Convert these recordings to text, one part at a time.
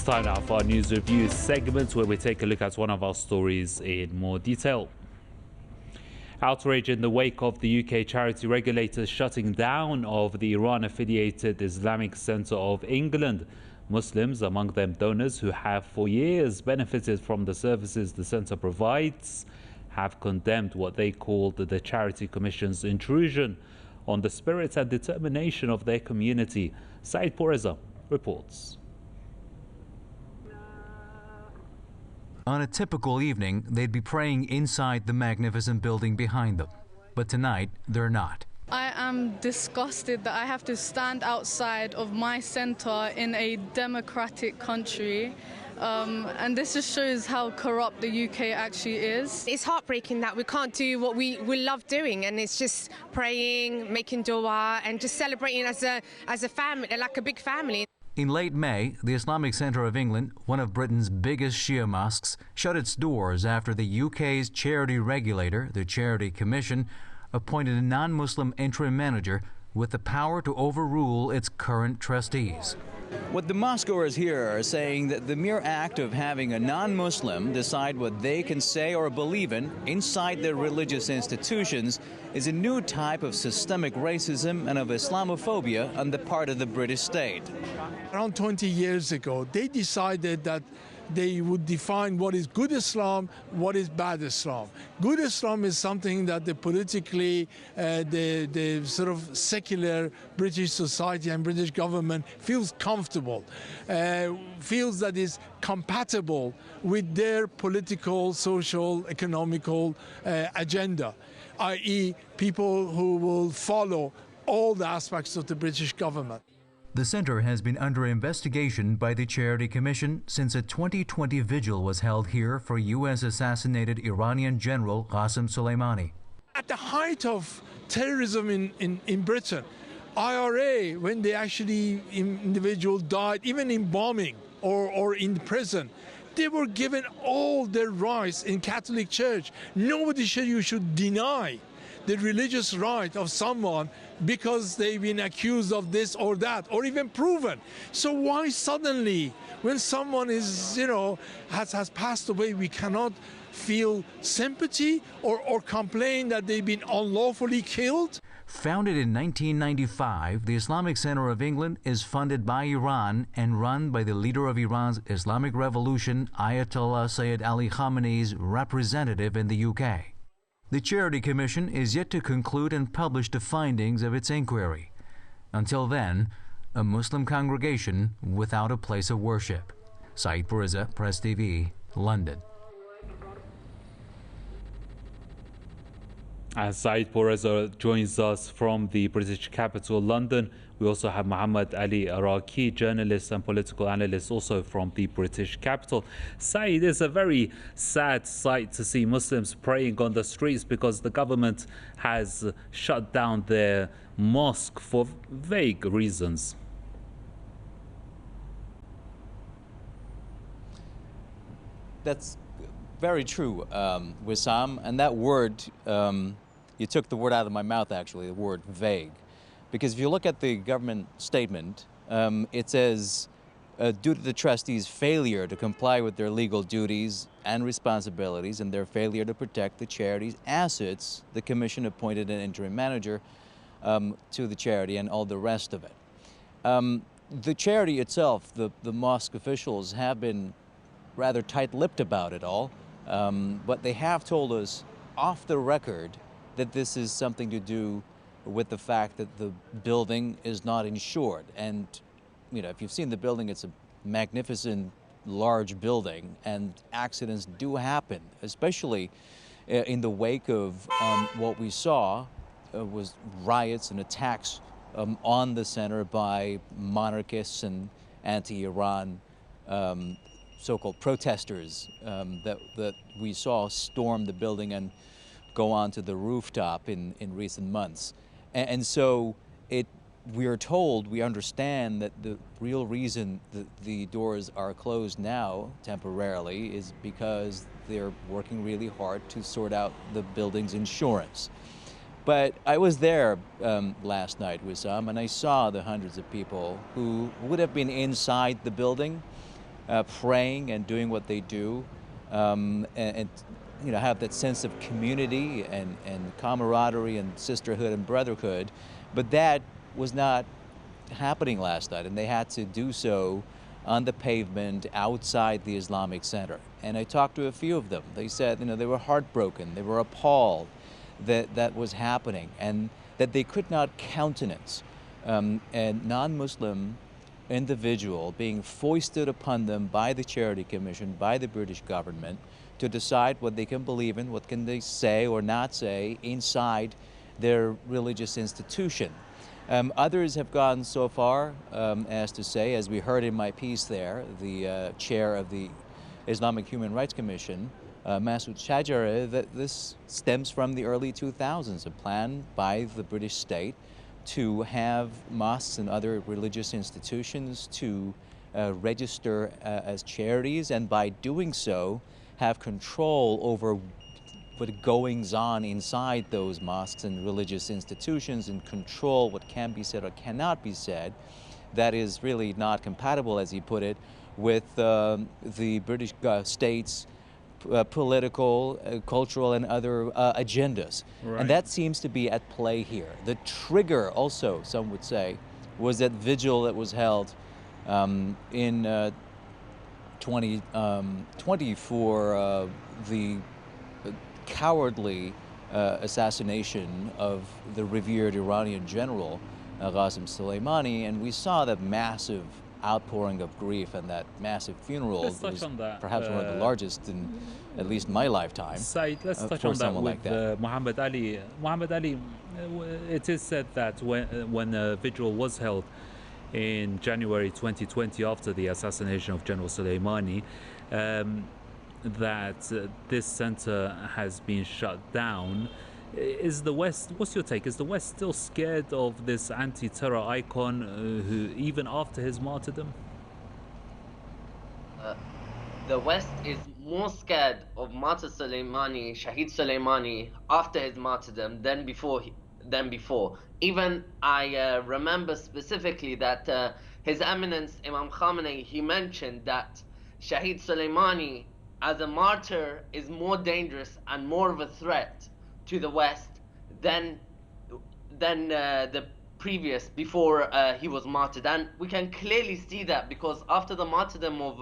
Time now for our news review segment, where we take a look at one of our stories in more detail. Outrage in the wake of the UK charity regulator's shutting down of the Iran-affiliated Islamic Centre of England. Muslims, among them donors who have for years benefited from the services the centre provides, have condemned what they called the Charity Commission's intrusion on the spirit and determination of their community. Saeed Poureza reports. On a typical evening, they'd be praying inside the magnificent building behind them. But tonight, they're not. I am disgusted that I have to stand outside of my centre in a democratic country. And this just shows how corrupt the UK actually is. It's heartbreaking that we can't do what we love doing, and it's just praying, making dua, and just celebrating as a family, like a big family. In late May, the Islamic Centre of England, one of Britain's biggest Shia mosques, shut its doors after the UK's charity regulator, the Charity Commission, appointed a non-Muslim interim manager with the power to overrule its current trustees. What the mosquegoers here are saying that the mere act of having a non-Muslim decide what they can say or believe in inside their religious institutions is a new type of systemic racism and of Islamophobia on the part of the British state. Around 20 years ago, they decided that they would define what is good Islam, what is bad Islam. Good Islam is something that the politically, the sort of secular British society and British government feels comfortable, feels that is compatible with their political, social, economical agenda, i.e. people who will follow all the aspects of the British government. The centre has been under investigation by the Charity Commission since a 2020 vigil was held here for U.S. assassinated Iranian General Qasem Soleimani. At the height of terrorism in Britain, IRA, when they actually, individual died, even in bombing or in prison, they were given all their rights in Catholic Church. Nobody said you should deny the religious right of someone because they've been accused of this or that, or even proven. So why suddenly, when someone is, has passed away, we cannot feel sympathy or complain that they've been unlawfully killed? Founded in 1995, the Islamic Centre of England is funded by Iran and run by the leader of Iran's Islamic Revolution, Ayatollah Sayyid Ali Khamenei's representative in the UK. The Charity Commission is yet to conclude and publish the findings of its inquiry. Until then, a Muslim congregation without a place of worship. Saeed Poureza, Press TV, London. As Saeed Poureza joins us from the British capital, London. We also have Muhammad Ali Araki, journalist and political analyst, also from the British capital. Saeed, it's a very sad sight to see Muslims praying on the streets because the government has shut down their mosque for vague reasons. That's very true, Wissam. And that word, you took the word out of my mouth, actually, the word vague. Because if you look at the government statement, it says, due to the trustees' failure to comply with their legal duties and responsibilities and their failure to protect the charity's assets, the commission appointed an interim manager to the charity and all the rest of it. The charity itself, the mosque officials have been rather tight-lipped about it all, but they have told us off the record that this is something to do with the fact that the building is not insured. And, if you've seen the building, it's a magnificent, large building, and accidents do happen, especially in the wake of what we saw was riots and attacks on the center by monarchists and anti-Iran so-called protesters that we saw storm the building and go onto the rooftop in recent months. And so we are told, we understand that the real reason that the doors are closed now temporarily is because they're working really hard to sort out the building's insurance. But I was there last night, Wissam, and I saw the hundreds of people who would have been inside the building praying and doing what they do, and you know, have that sense of community and camaraderie and sisterhood and brotherhood. But that was not happening last night, and they had to do so on the pavement outside the Islamic Center. And I talked to a few of them. They said, you know, they were heartbroken, they were appalled that that was happening, and that they could not countenance a non-Muslim individual being foisted upon them by the Charity Commission, by the British government, to decide what they can believe in, what can they say or not say inside their religious institution. Others have gone so far as to say, as we heard in my piece there, the chair of the Islamic Human Rights Commission, Masoud Shajara, that this stems from the early 2000s, a plan by the British state to have mosques and other religious institutions to register as charities, and by doing so have control over what goings on inside those mosques and religious institutions, and control what can be said or cannot be said. That is really not compatible, as he put it, with the British state's political, cultural, and other agendas. Right. And that seems to be at play here. The trigger also, some would say, was that vigil that was held in 2020 for the cowardly assassination of the revered Iranian general Qasem Soleimani, and we saw that massive outpouring of grief and that massive funeral. Let's touch was on that. perhaps one of the largest in at least my lifetime. Said, let's touch for on that someone with like that. Muhammad Ali. Muhammad Ali, it is said that when a vigil was held in January 2020 after the assassination of General Soleimani, that this center has been shut down. Is the West, what's your take, is the West still scared of this anti-terror icon who, even after his martyrdom? The West is more scared of Martyr Soleimani, Shahid Soleimani, after his martyrdom than before. Even I remember specifically that His Eminence Imam Khamenei, he mentioned that Shahid Soleimani as a martyr is more dangerous and more of a threat to the West than the previous, before he was martyred. And we can clearly see that, because after the martyrdom of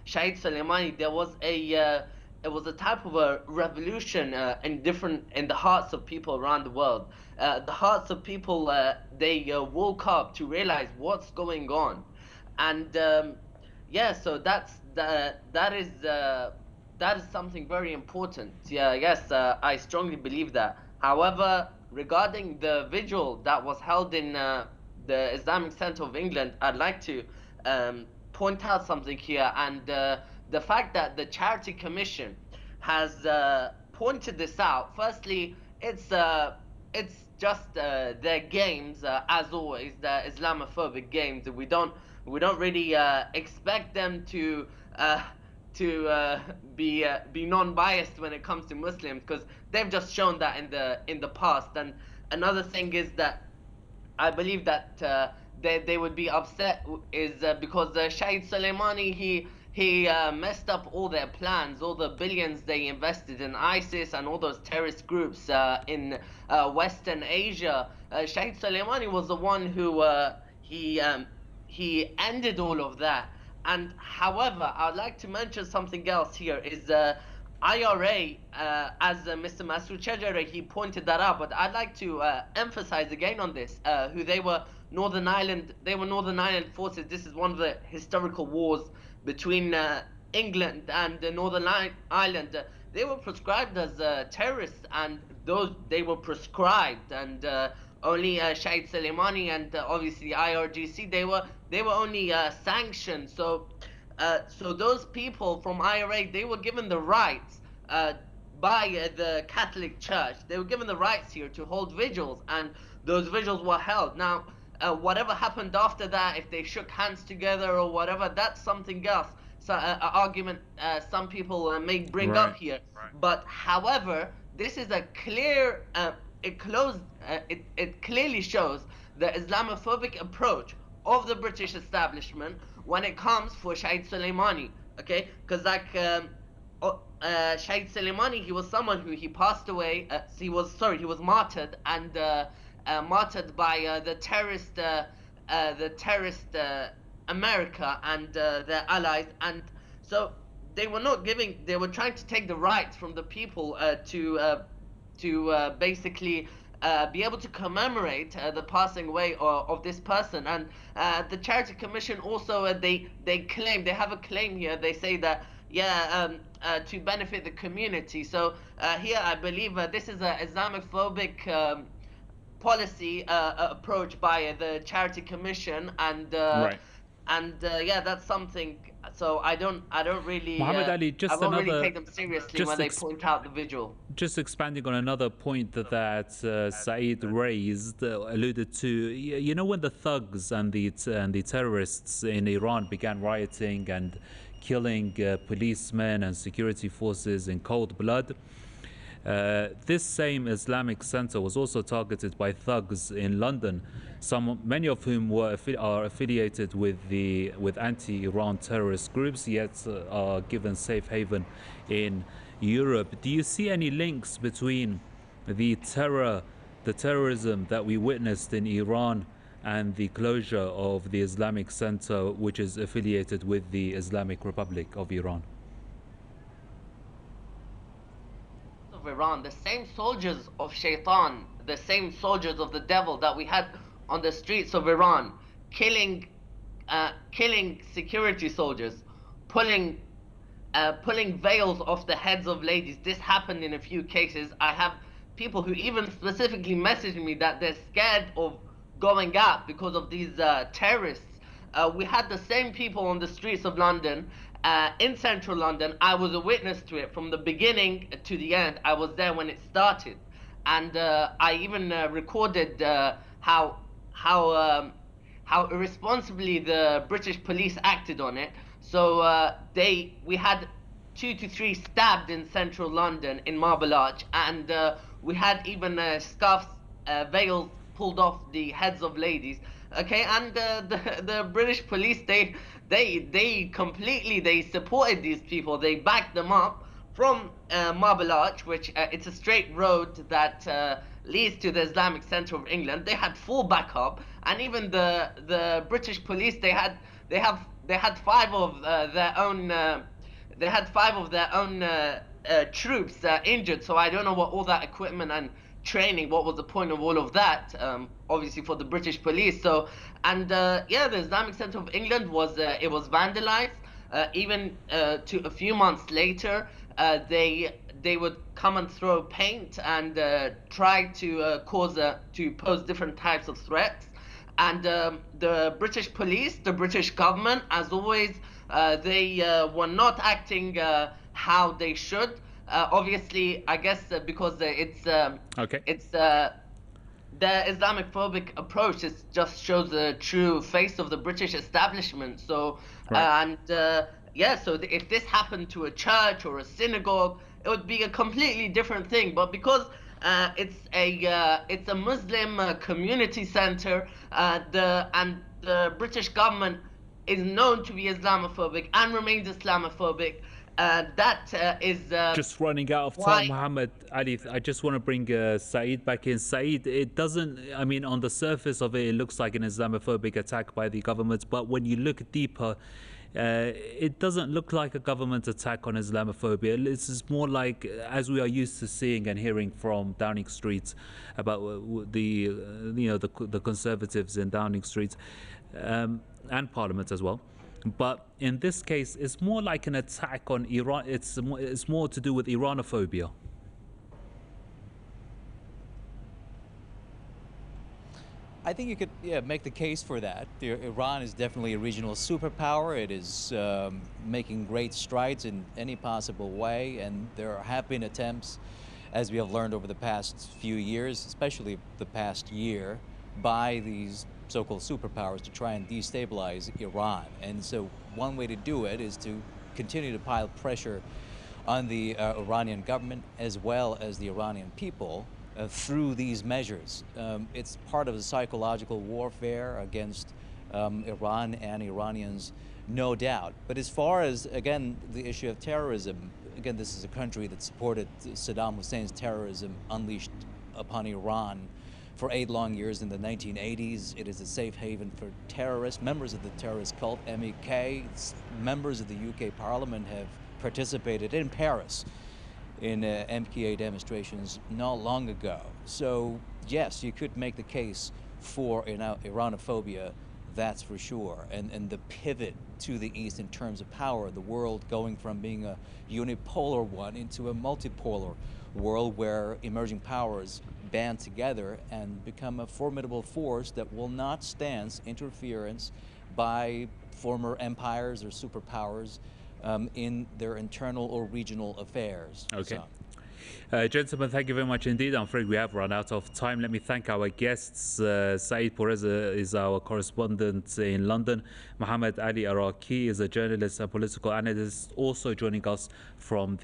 Shahid Soleimani, there was it was a type of a revolution in the hearts of people around the world. The hearts of people, they woke up to realize what's going on, and yeah, so that is something very important. Yeah, yes, I strongly believe that. However, regarding the vigil that was held in the Islamic Centre of England, I'd like to point out something here, and the fact that the Charity Commission has pointed this out. Firstly, it's just their games, as always, the Islamophobic games. We don't really expect them to be non-biased when it comes to Muslims, because they've just shown that in the past. And another thing is that I believe that they would be upset is because Shahid Soleimani, he messed up all their plans, all the billions they invested in ISIS and all those terrorist groups in Western Asia. Shahid Soleimani was the one who he ended all of that. And however, I'd like to mention something else here, is IRA, as Mr. Masoud Shajara, he pointed that out, but I'd like to emphasize again on this, who they were Northern Ireland forces. This is one of the historical wars between England and Northern Ireland. They were prescribed as terrorists, and they were prescribed, and only Shahid Soleimani and obviously IRGC, they were only sanctioned. So those people from IRA, they were given the rights by the Catholic Church. They were given the rights here to hold vigils, and those vigils were held. Now, whatever happened after that, if they shook hands together or whatever, that's something else. So an argument some people may bring up here. Right. But however, this is a clear, it clearly shows the Islamophobic approach of the British establishment when it comes for Shahid Soleimani. Okay, because like Shahid Soleimani, he was someone who he passed away. He was martyred and martyred by the terrorist America and their allies, and so they were not giving. They were trying to take the rights from the people to basically be able to commemorate the passing away of this person. And the Charity Commission also they claim, they have a claim here. They say that to benefit the community. So here I believe this is an Islamophobic policy approach by the Charity Commission, and right. Yeah, that's something. So I don't really Muhammad Ali, I won't really take them seriously when they point out the visual. Just expanding on another point that Saeed raised, alluded to, you know, when the thugs and the terrorists in Iran began rioting and killing policemen and security forces in cold blood, this same Islamic Centre was also targeted by thugs in London, many of whom are affiliated with anti-Iran terrorist groups, yet are given safe haven in Europe. Do you see any links between the terrorism that we witnessed in Iran and the closure of the Islamic Centre, which is affiliated with the Islamic Republic of Iran? Of Iran, the same soldiers of Shaitan, the same soldiers of the devil that we had on the streets of Iran, killing security soldiers, pulling veils off the heads of ladies. This happened in a few cases. I have people who even specifically messaged me that they're scared of going out because of these terrorists. We had the same people on the streets of London, in central London. I was a witness to it from the beginning to the end. I was there when it started, and I even recorded how irresponsibly the British police acted on it. So we had 2 to 3 stabbed in central London in Marble Arch, and we had even scarves, veils pulled off the heads of ladies. Okay, and the British police, they completely supported these people. They backed them up from Marble Arch, which it's a straight road that leads to the Islamic Centre of England. They had full backup, and even the British police, they had 5 of their own. They had 5 of their own troops injured. So I don't know what all that equipment and training, what was the point of all of that, obviously for the British police. So, and yeah, the Islamic Centre of England was vandalized. Even to a few months later, they would come and throw paint and try to pose different types of threats. And the British police, the British government, as always, they were not acting how they should. Obviously, I guess because it's the Islamophobic approach. It just shows the true face of the British establishment. So right. So if this happened to a church or a synagogue, it would be a completely different thing. But because it's a Muslim community center, the British government is known to be Islamophobic and remains Islamophobic. That is just running out of time, Muhammad Ali. I just want to bring Saeed back in. Saeed, it doesn't, I mean, on the surface of it, it looks like an Islamophobic attack by the government, but when you look deeper, it doesn't look like a government attack on Islamophobia. This is more like, as we are used to seeing and hearing from Downing Street about the conservatives in Downing Street and Parliament as well. But in this case, it's more like an attack on Iran. It's more to do with Iranophobia. I think you could make the case for that. Iran is definitely a regional superpower. It is making great strides in any possible way, and there have been attempts, as we have learned over the past few years, especially the past year, by these so-called superpowers to try and destabilize Iran. And so one way to do it is to continue to pile pressure on the Iranian government as well as the Iranian people through these measures. It's part of the psychological warfare against Iran and Iranians, no doubt. But as far as, again, the issue of terrorism, again, this is a country that supported Saddam Hussein's terrorism unleashed upon Iran for 8 long years in the 1980s. It is a safe haven for terrorists, members of the terrorist cult MEK. Members of the UK Parliament have participated in Paris in MKA demonstrations not long ago. So yes, you could make the case for Iranophobia, that's for sure. And the pivot to the East in terms of power, the world going from being a unipolar one into a multipolar world where emerging powers band together and become a formidable force that will not stand interference by former empires or superpowers in their internal or regional affairs. Okay. Gentlemen, thank you very much indeed. I'm afraid we have run out of time. Let me thank our guests. Saeed Pourreza is our correspondent in London. Mohammed Ali Araki is a journalist and political analyst, also joining us from